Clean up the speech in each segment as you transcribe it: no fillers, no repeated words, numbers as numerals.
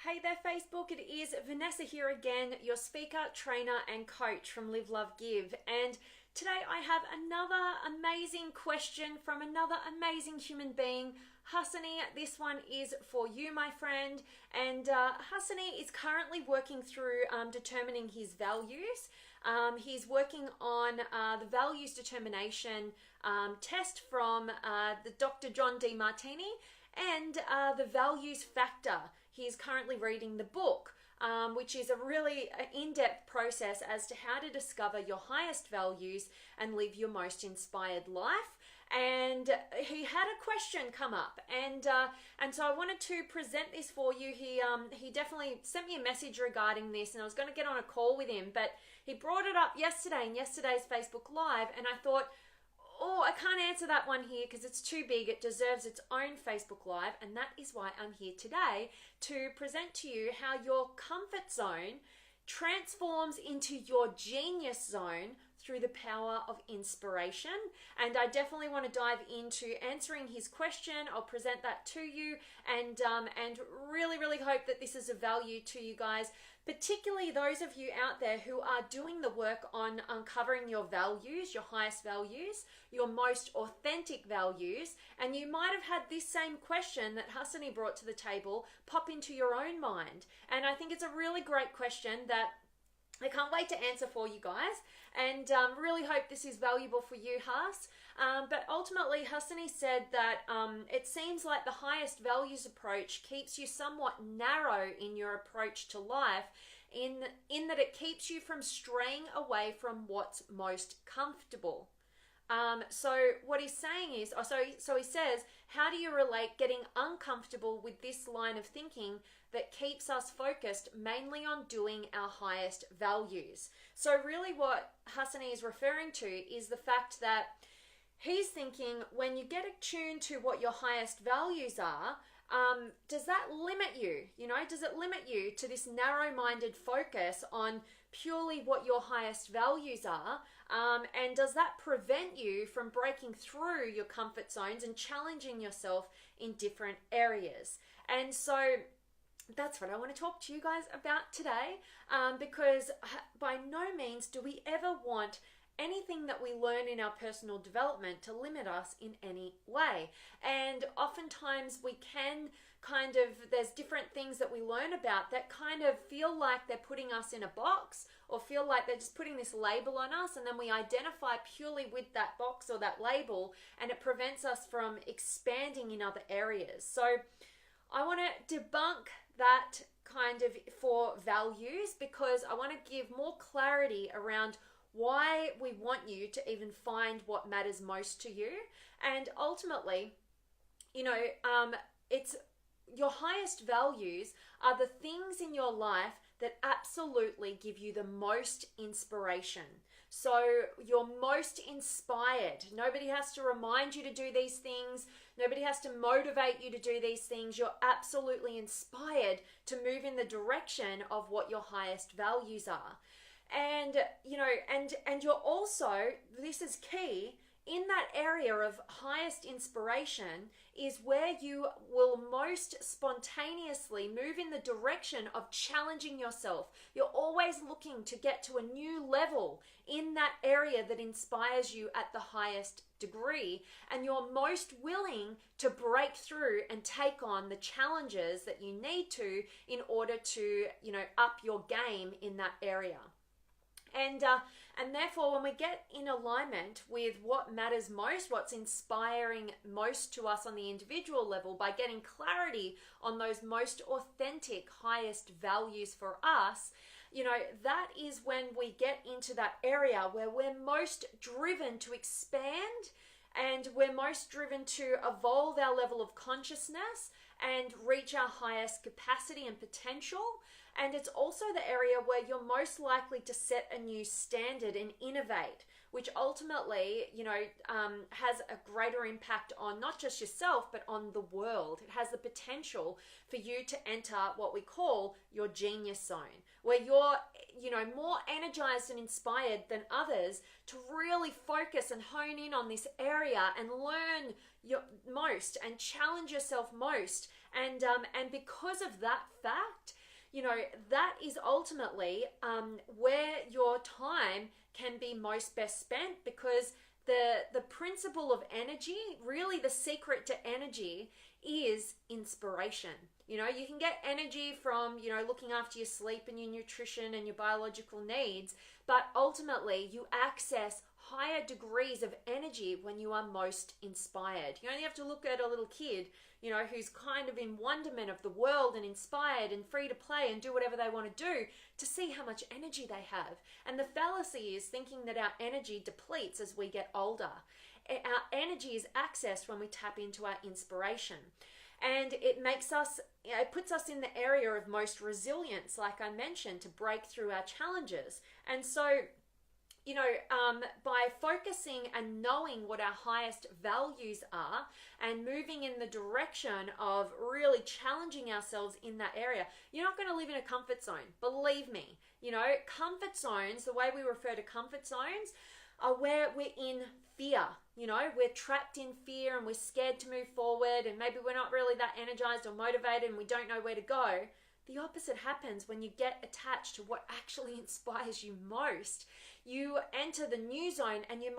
Hey there Facebook, it is Vanessa here again, your speaker, trainer and coach from Live, Love, Give. And today I have another amazing question from another amazing human being. Hassani, this one is for you, my friend. And Hassani is currently working through determining his values. He's working on the values determination test from the Dr. John Demartini and the values factor. He is currently reading the book, which is a really in-depth process as to how to discover your highest values and live your most inspired life. And he had a question come up, and so I wanted to present this for you. He definitely sent me a message regarding this, and I was going to get on a call with him, but he brought it up yesterday in yesterday's Facebook Live, and I thought, oh, I can't answer that one here because it's too big. It deserves its own Facebook Live, and that is why I'm here today to present to you how your comfort zone transforms into your genius zone through the power of inspiration. And I definitely want to dive into answering his question. I'll present that to you, and really hope that this is of value to you guys, particularly those of you out there who are doing the work on uncovering your values, your highest values, your most authentic values. And you might have had this same question that Hassani brought to the table pop into your own mind. And I think it's a really great question that I can't wait to answer for you guys, and really hope this is valuable for you, Hass. But ultimately, Hassani said that it seems like the highest values approach keeps you somewhat narrow in your approach to life, in that it keeps you from straying away from what's most comfortable. So what he's saying is, so he says, how do you relate getting uncomfortable with this line of thinking that keeps us focused mainly on doing our highest values? So really what Hassani is referring to is the fact that he's thinking when you get attuned to what your highest values are, does that limit you? Does it limit you to this narrow-minded focus on purely what your highest values are? And does that prevent you from breaking through your comfort zones and challenging yourself in different areas? And so that's what I want to talk to you guys about today, because by no means do we ever want anything that we learn in our personal development to limit us in any way. And oftentimes we can there's different things that we learn about that kind of feel like they're putting us in a box, or feel like they're just putting this label on us, and then we identify purely with that box or that label, and it prevents us from expanding in other areas. So I want to debunk that kind of for values, because I want to give more clarity around why we want you to even find what matters most to you. And ultimately, it's your highest values are the things in your life that absolutely give you the most inspiration. So you're most inspired. Nobody has to remind you to do these things. Nobody has to motivate you to do these things. You're absolutely inspired to move in the direction of what your highest values are. And, and you're also, this is key, in that area of highest inspiration is where you will most spontaneously move in the direction of challenging yourself. You're always looking to get to a new level in that area that inspires you at the highest degree, and you're most willing to break through and take on the challenges that you need to in order to, up your game in that area. And therefore, when we get in alignment with what matters most, what's inspiring most to us on the individual level, by getting clarity on those most authentic, highest values for us, that is when we get into that area where we're most driven to expand, and we're most driven to evolve our level of consciousness and reach our highest capacity and potential. And it's also the area where you're most likely to set a new standard and innovate, which ultimately, has a greater impact on not just yourself, but on the world. It has the potential for you to enter what we call your genius zone, where you're, more energized and inspired than others to really focus and hone in on this area and learn your most and challenge yourself most And because of that fact, you know, that is ultimately where your time can be most best spent, because the principle of energy, really the secret to energy, is inspiration. You know, you can get energy from, you know, looking after your sleep and your nutrition and your biological needs, but ultimately you access higher degrees of energy when you are most inspired. You only have to look at a little kid, you know, who's kind of in wonderment of the world and inspired and free to play and do whatever they want to do, to see how much energy they have. And the fallacy is thinking that our energy depletes as we get older. Our energy is accessed when we tap into our inspiration. And it makes us, you know, it puts us in the area of most resilience, like I mentioned, to break through our challenges. And so, you know, by focusing and knowing what our highest values are and moving in the direction of really challenging ourselves in that area, you're not going to live in a comfort zone. Believe me, you know, comfort zones, the way we refer to comfort zones, are where we're in fear. You know, we're trapped in fear and we're scared to move forward, and maybe we're not really that energized or motivated and we don't know where to go. The opposite happens when you get attached to what actually inspires you most. You enter the new zone and you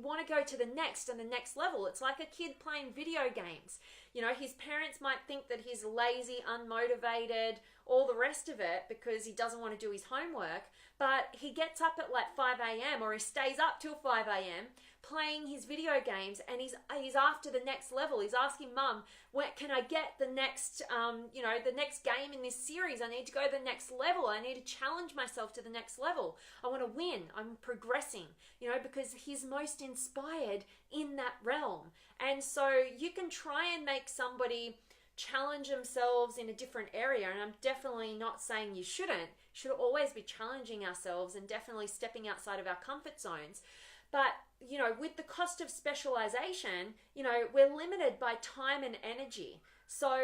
want to go to the next and the next level. It's like a kid playing video games. You know, his parents might think that he's lazy, unmotivated, all the rest of it, because he doesn't want to do his homework, but he gets up at like 5 a.m. or he stays up till 5 a.m. playing his video games, and he's after the next level. He's asking mum, when can I get the next the next game in this series? I need to go to the next level. I need to challenge myself to the next level. I want to win. I'm progressing, you know, because he's most inspired in that realm. And so you can try and make somebody challenge themselves in a different area, and I'm definitely not saying you shouldn't. Should always be challenging ourselves and definitely stepping outside of our comfort zones. But, you know, with the cost of specialization, you know, we're limited by time and energy. So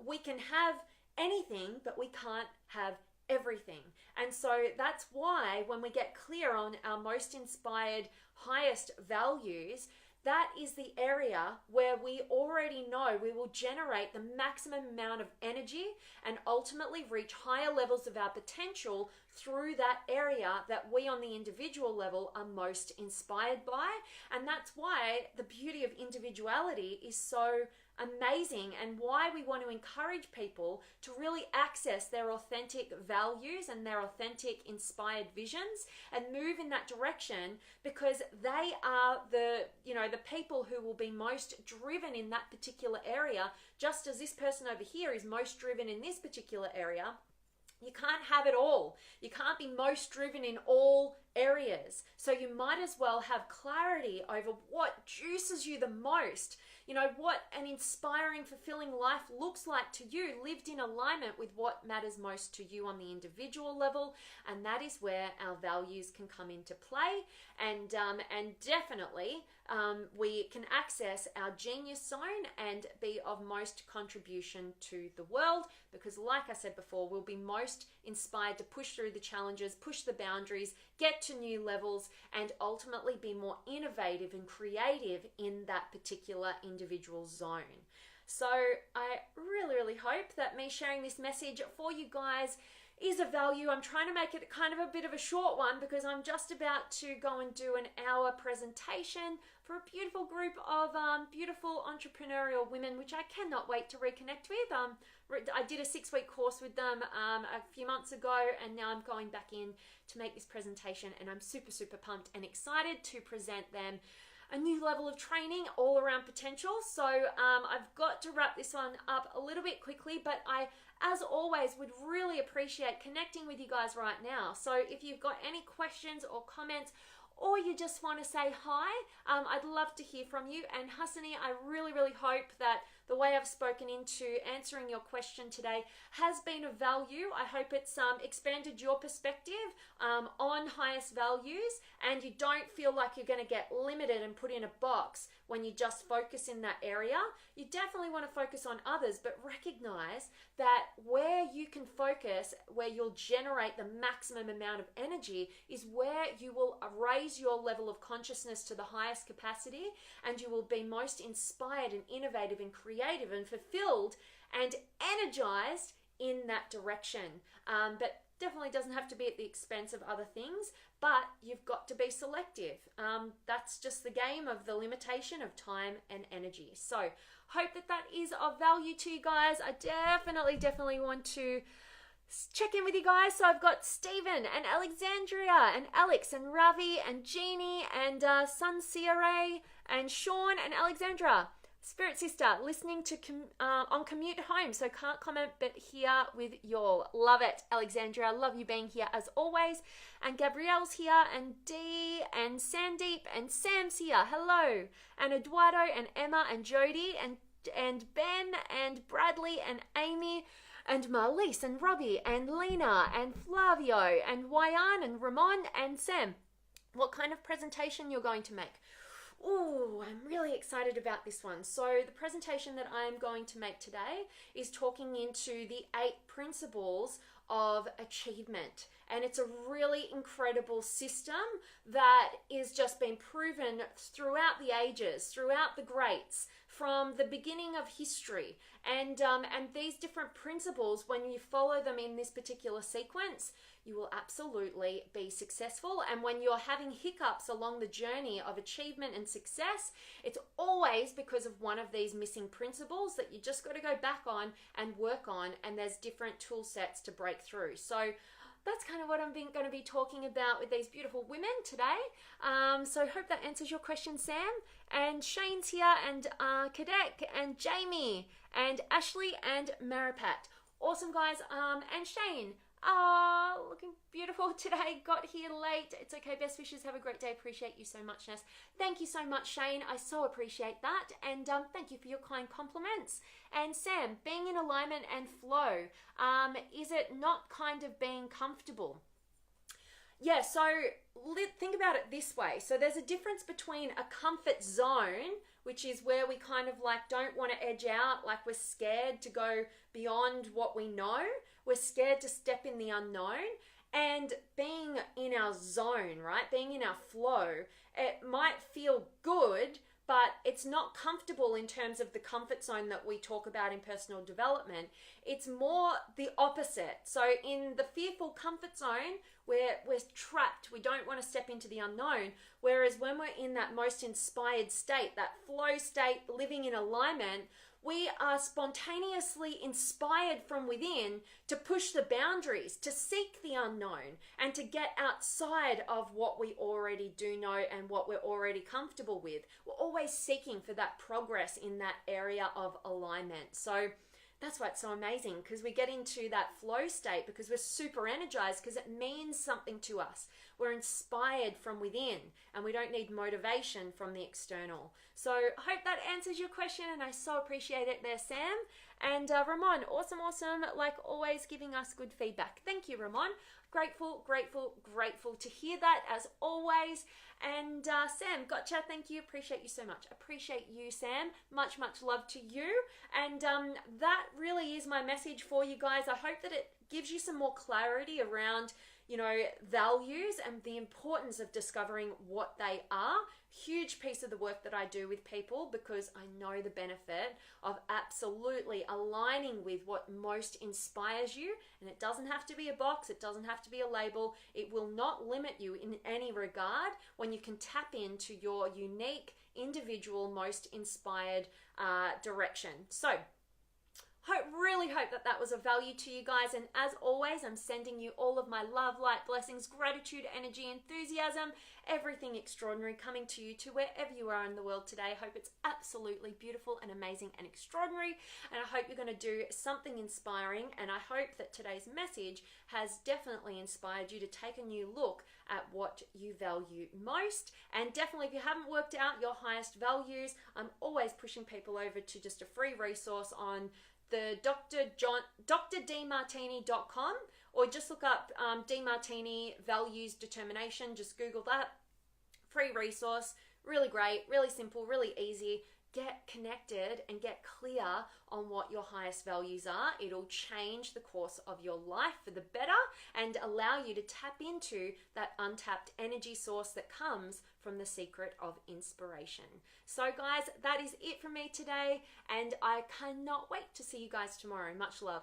we can have anything, but we can't have everything. And so that's why when we get clear on our most inspired, highest values, that is the area where we already know we will generate the maximum amount of energy and ultimately reach higher levels of our potential through that area that we on the individual level are most inspired by. And that's why the beauty of individuality is so amazing, and why we want to encourage people to really access their authentic values and their authentic inspired visions and move in that direction, because they are the people who will be most driven in that particular area, just as this person over here is most driven in this particular area. You can't have it all. You can't be most driven in all areas. So you might as well have clarity over what juices you the most. You know, what an inspiring, fulfilling life looks like to you, lived in alignment with what matters most to you on the individual level. And that is where our values can come into play. And definitely we can access our genius zone and be of most contribution to the world, because like I said before, we'll be most inspired to push through the challenges, push the boundaries, get to new levels, and ultimately be more innovative and creative in that particular individual zone. So I really, really hope that me sharing this message for you guys is of value. I'm trying to make it kind of a bit of a short one, because I'm just about to go and do an hour presentation for a beautiful group of beautiful entrepreneurial women, which I cannot wait to reconnect with. I did a 6-week course with them a few months ago, and now I'm going back in to make this presentation, and I'm super, super pumped and excited to present them a new level of training all around potential. So I've got to wrap this one up a little bit quickly, but I, as always, would really appreciate connecting with you guys right now. So if you've got any questions or comments, or you just want to say hi, I'd love to hear from you. And Hassani, I really, really hope that the way I've spoken into answering your question today has been of value. I hope it's expanded your perspective on highest values, and you don't feel like you're going to get limited and put in a box when you just focus in that area. You definitely want to focus on others, but recognize that where you can focus, where you'll generate the maximum amount of energy, is where you will raise your level of consciousness to the highest capacity, and you will be most inspired and innovative and creative creative and fulfilled and energized in that direction. But definitely doesn't have to be at the expense of other things, but you've got to be selective. That's just the game of the limitation of time and energy. So hope that that is of value to you guys. I definitely want to check in with you guys. So I've got Stephen and Alexandria and Alex and Ravi and Jeannie and Sun Ciare and Sean and Alexandra. Spirit Sister, listening to on commute home, so can't comment, but here with y'all. Love it, Alexandra. Love you being here as always. And Gabrielle's here, and Dee, and Sandeep, and Sam's here. Hello. And Eduardo, and Emma, and Jody, and Ben, and Bradley, and Amy, and Marlise, and Robbie, and Lena, and Flavio, and Wayan, and Ramon, and Sam. What kind of presentation you're going to make? Oh, I'm really excited about this one. So the presentation that I'm going to make today is talking into the 8 principles of achievement. And it's a really incredible system that is just been proven throughout the ages, throughout the greats, from the beginning of history. And these different principles, when you follow them in this particular sequence, you will absolutely be successful. And when you're having hiccups along the journey of achievement and success, it's always because of one of these missing principles that you just got to go back on and work on. And there's different tool sets to break through. So that's kind of what I'm going to be talking about with these beautiful women today. So hope that answers your question, Sam. And Shane's here, and Kadek, and Jamie, and Ashley, and Maripat. Awesome, guys. And Shane, looking beautiful today. Got here late. It's okay. Best wishes. Have a great day. Appreciate you so much, Ness. Thank you so much, Shane. I so appreciate that. And thank you for your kind compliments. And Sam, being in alignment and flow, is it not kind of being comfortable? Yeah, so think about it this way. So there's a difference between a comfort zone, which is where we kind of like don't want to edge out, like we're scared to go beyond what we know. We're scared to step in the unknown, and being in our zone, right? Being in our flow, it might feel good, but it's not comfortable in terms of the comfort zone that we talk about in personal development. It's more the opposite. So in the fearful comfort zone, we're trapped. We don't want to step into the unknown. Whereas when we're in that most inspired state, that flow state, living in alignment, we are spontaneously inspired from within to push the boundaries, to seek the unknown, and to get outside of what we already do know and what we're already comfortable with. We're always seeking for that progress in that area of alignment. So that's why it's so amazing, because we get into that flow state because we're super energized, because it means something to us. We're inspired from within, and we don't need motivation from the external. So I hope that answers your question, and I so appreciate it there, Sam. And Ramon, awesome, like always giving us good feedback. Thank you, Ramon. Grateful to hear that as always. And Sam, gotcha, thank you, appreciate you so much. Appreciate you, Sam. Much love to you. And that really is my message for you guys. I hope that it gives you some more clarity around, values and the importance of discovering what they are. Huge piece of the work that I do with people, because I know the benefit of absolutely aligning with what most inspires you. And it doesn't have to be a box. It doesn't have to be a label. It will not limit you in any regard when you can tap into your unique, individual, most inspired direction. So really hope that that was of value to you guys. And as always, I'm sending you all of my love, light, blessings, gratitude, energy, enthusiasm, everything extraordinary coming to you to wherever you are in the world today. Hope it's absolutely beautiful and amazing and extraordinary. And I hope you're going to do something inspiring. And I hope that today's message has definitely inspired you to take a new look at what you value most. And definitely, if you haven't worked out your highest values, I'm always pushing people over to just a free resource on the drdmartini.com, or just look up DeMartini Values Determination. Just Google that. Free resource, really great, really simple, really easy. get connected and get clear on what your highest values are. It'll change the course of your life for the better and allow you to tap into that untapped energy source that comes from the secret of inspiration. So guys, that is it from me today, and I cannot wait to see you guys tomorrow. Much love.